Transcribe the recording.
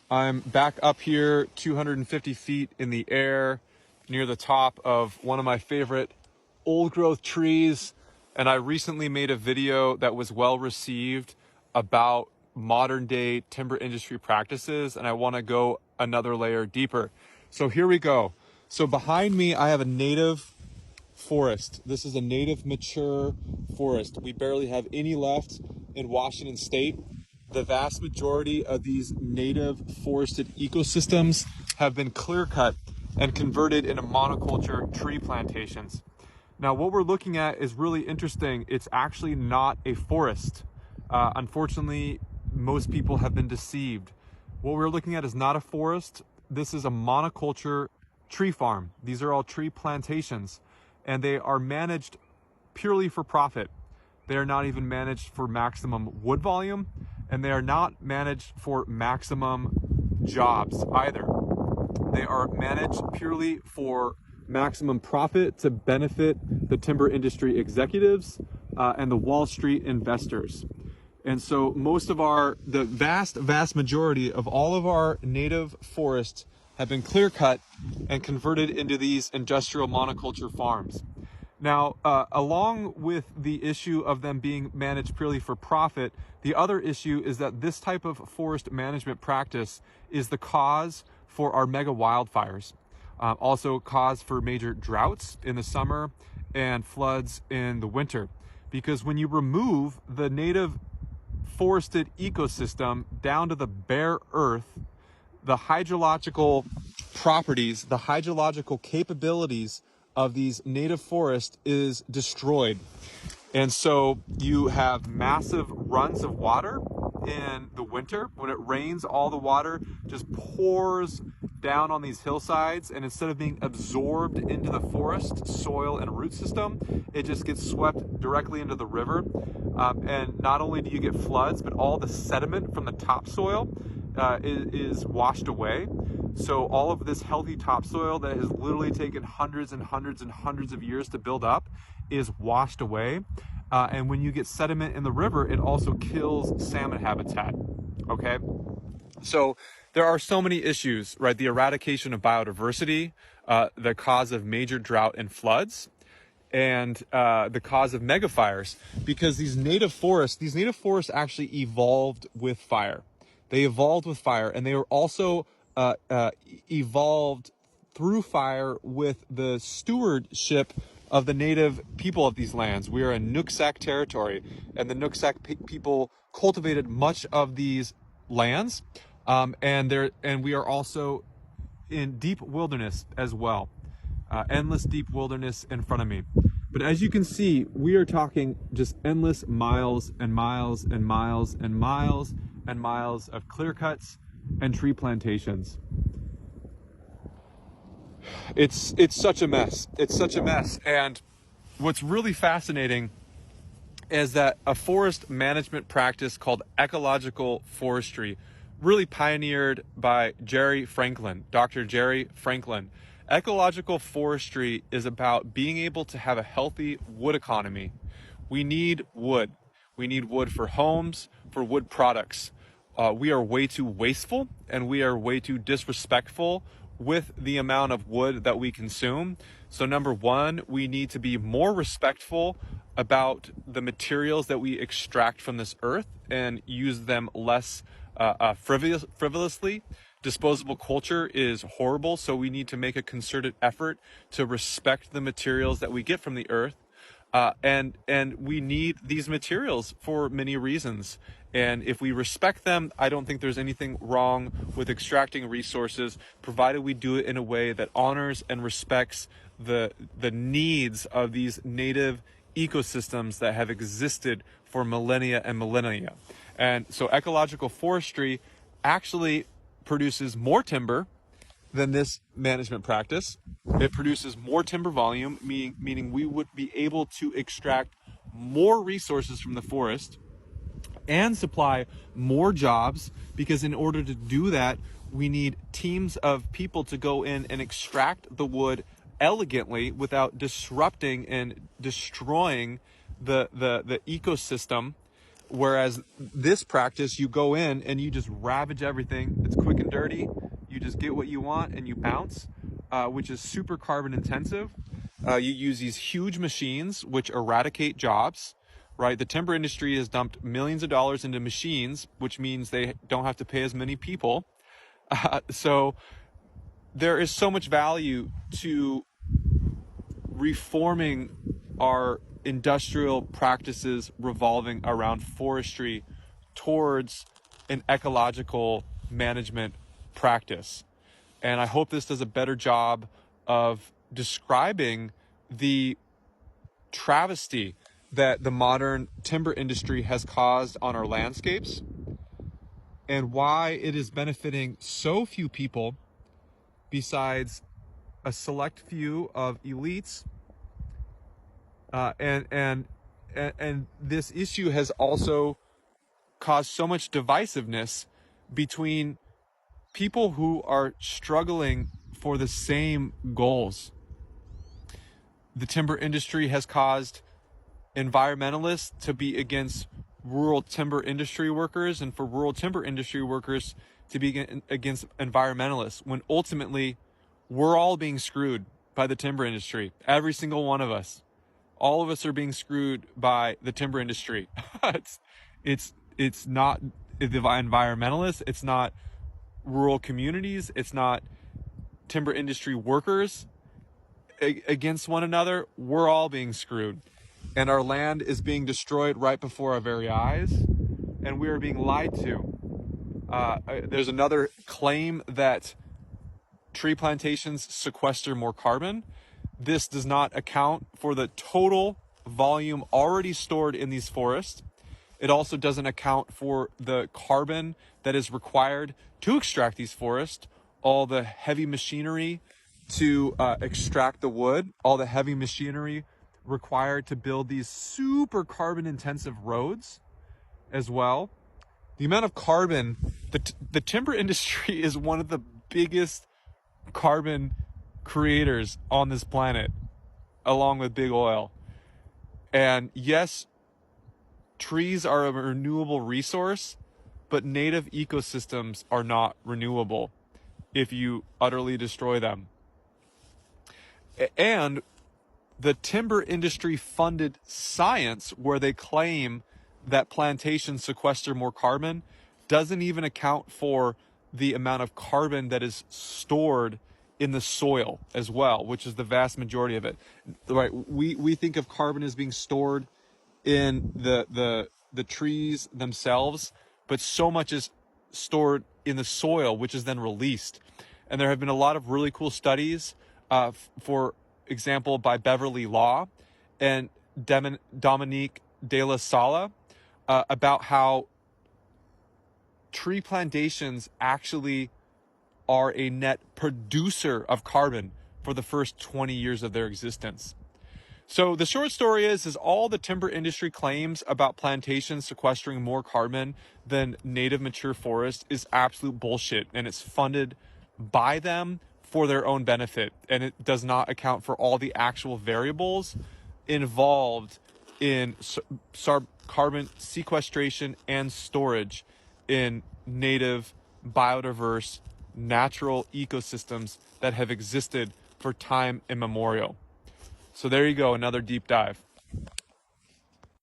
I'm back up here 250 feet in the air near the top of one of my favorite old growth trees. And I recently made a video that was well received about modern day timber industry practices. And I want to go another layer deeper. So here we go. So behind me, I have a native forest. This is a native mature forest. We barely have any left in Washington State. The vast majority of these native forested ecosystems have been clear cut and converted into monoculture tree plantations. Now, what we're looking at is really interesting. It's actually not a forest. Unfortunately, most people have been deceived. What we're looking at is not a forest. This is a monoculture tree farm. These are all tree plantations, and they are managed purely for profit. They are not even managed for maximum wood volume, and they are not managed for maximum jobs either. They are managed purely for maximum profit to benefit the timber industry executives and the Wall Street investors. And so the vast majority of all of our native forests have been clear cut and converted into these industrial monoculture farms. Now, along with the issue of them being managed purely for profit, the other issue is that this type of forest management practice is the cause for our mega wildfires, also cause for major droughts in the summer and floods in the winter. Because when you remove the native forested ecosystem down to the bare earth, the hydrological properties, the hydrological capabilities of these native forests is destroyed. And so you have massive runs of water in the winter. When it rains, all the water just pours down on these hillsides, and instead of being absorbed into the forest soil and root system, it just gets swept directly into the river. And not only do you get floods, but all the sediment from the topsoil is washed away. So all of this healthy topsoil that has literally taken hundreds and hundreds and hundreds of years to build up is washed away. And when you get sediment in the river, it also kills salmon habitat. Okay. So there are so many issues, right? The eradication of biodiversity, the cause of major drought and floods, and the cause of megafires, because these native forests actually evolved with fire. They evolved with fire, and they were also evolved through fire with the stewardship of the native people of these lands. We are in Nooksack territory, and the Nooksack people cultivated much of these lands, and we are also in deep wilderness as well, endless deep wilderness in front of me. But as you can see, we are talking just endless miles and miles and miles and miles and miles of clear cuts and tree plantations. It's such a mess. It's such a mess. And what's really fascinating is that a forest management practice called ecological forestry, really pioneered by Jerry Franklin, Dr. Jerry Franklin. Ecological forestry is about being able to have a healthy wood economy. We need wood. We need wood for homes, for wood products. We are way too wasteful, and we are way too disrespectful with the amount of wood that we consume. So number one, we need to be more respectful about the materials that we extract from this earth and use them less frivolously. Disposable culture is horrible, so we need to make a concerted effort to respect the materials that we get from the earth. And we need these materials for many reasons. And if we respect them, I don't think there's anything wrong with extracting resources, provided we do it in a way that honors and respects the needs of these native ecosystems that have existed for millennia and millennia. And so ecological forestry actually produces more timber than this management practice. It produces more timber volume, meaning we would be able to extract more resources from the forest and supply more jobs, because in order to do that, we need teams of people to go in and extract the wood elegantly without disrupting and destroying the ecosystem Whereas this practice, you go in and you just ravage everything. It's quick and dirty. You just get what you want and you bounce, which is super carbon intensive. You use these huge machines which eradicate jobs, right? The timber industry has dumped millions of dollars into machines, which means they don't have to pay as many people. So there is so much value to reforming our industrial practices revolving around forestry towards an ecological management practice. And I hope this does a better job of describing the travesty that the modern timber industry has caused on our landscapes and why it is benefiting so few people besides a select few of elites. And this issue has also caused so much divisiveness between people who are struggling for the same goals. The timber industry has caused environmentalists to be against rural timber industry workers, and for rural timber industry workers to be against environmentalists, when ultimately we're all being screwed by the timber industry. Every single one of us. All of us are being screwed by the timber industry. It's not the environmentalists, it's not rural communities, it's not timber industry workers against one another. We're all being screwed. And our land is being destroyed right before our very eyes, and we are being lied to. There's another claim that tree plantations sequester more carbon. This does not account for the total volume already stored in these forests. It also doesn't account for the carbon that is required to extract these forests, all the heavy machinery to extract the wood, all the heavy machinery required to build these super carbon intensive roads as well. The amount of carbon, the timber industry is one of the biggest carbon creators on this planet, along with big oil. And yes, trees are a renewable resource, but native ecosystems are not renewable if you utterly destroy them. And the timber industry funded science where they claim that plantations sequester more carbon doesn't even account for the amount of carbon that is stored in the soil as well, which is the vast majority of it. Right? We think of carbon as being stored in the trees themselves, but so much is stored in the soil, which is then released. And there have been a lot of really cool studies, for example, by Beverly Law and Dominique de la Sala, about how tree plantations actually are a net producer of carbon for the first 20 years of their existence. So the short story is all the timber industry claims about plantations sequestering more carbon than native mature forest is absolute bullshit, and it's funded by them for their own benefit, and it does not account for all the actual variables involved in carbon sequestration and storage in native, biodiverse, natural ecosystems that have existed for time immemorial. So there you go, another deep dive.